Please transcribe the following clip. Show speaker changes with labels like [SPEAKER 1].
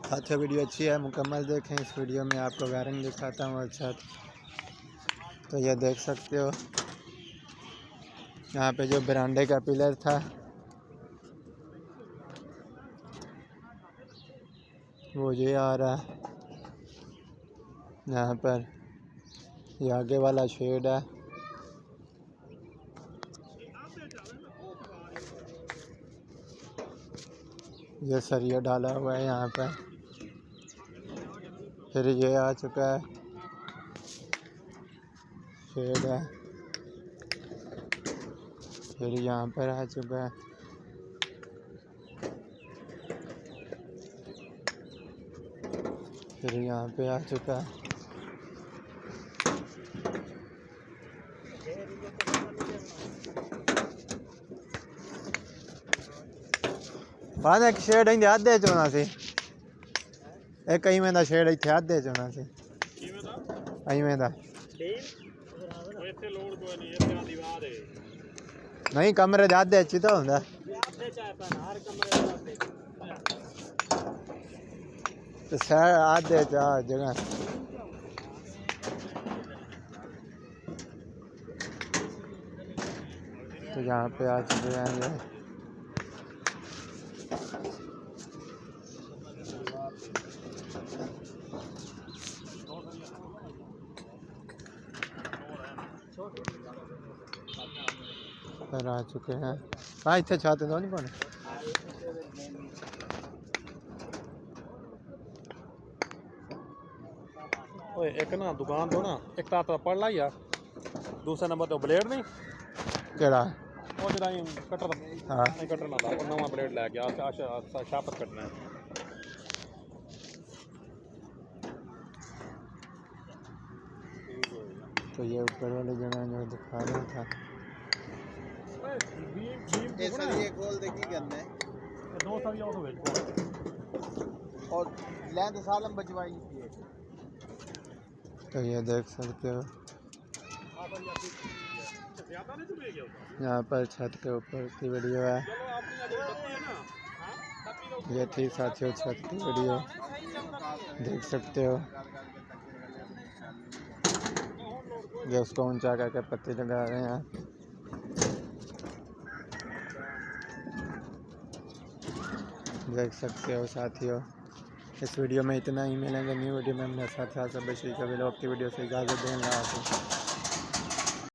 [SPEAKER 1] साथियों वीडियो अच्छी है, मुकम्मल देखें। इस वीडियो में आपको वायरिंग दिखाता हूँ अच्छा। तो ये देख सकते हो यहाँ पे जो बरामदे का पिलर था वो ये आ रहा है। यहाँ पर ये आगे वाला शेड है। ये सरिया डाला हुआ है यहाँ पर। फिर ये आ चुका है शेड है। फिर यहाँ पर आ चुका है। फिर यहाँ पे आ चुका है। बाद एक शेड इंदे आधे च होना सी। एक इवें दा शेड इत्थे आधे च होना सी। इवें दा नहीं कमरे दे आधे च तो हुंदा। तो सर आधे च जगह तो यहाँ पे आ चुके हैं ये। पर आ चुके हैं। हाँ इतने छाते तो नहीं कौन
[SPEAKER 2] ओए एक ना दुकान तो ना एक तार पड़ ला यार। दूसरा नंबर तो ब्लेड नहीं
[SPEAKER 1] केड़ा
[SPEAKER 2] वो जरा कटर
[SPEAKER 1] हाँ
[SPEAKER 2] कटर ना था नवा ब्लेड लै गया शापत कटना है।
[SPEAKER 1] तो ये ऊपर वाले जगह जो दिखा रहा था
[SPEAKER 3] ये खोल दे की करना है
[SPEAKER 2] दो सरिया उस भेज
[SPEAKER 3] और लेंथ सालम बचवाई थी।
[SPEAKER 1] तो ये देख सकते हो यहाँ पर छत के ऊपर की वीडियो है। ये थी साथियों छत की वीडियो देख सकते हो। ये उसको ऊंचा करके पत्ती लगा रहे हैं। देख सकते हो साथियों। इस वीडियो में इतना ही। मिलेंगे न्यू वीडियो में। मेरे साथ बशीर का व्लॉग की वीडियो से इजाज़त दें।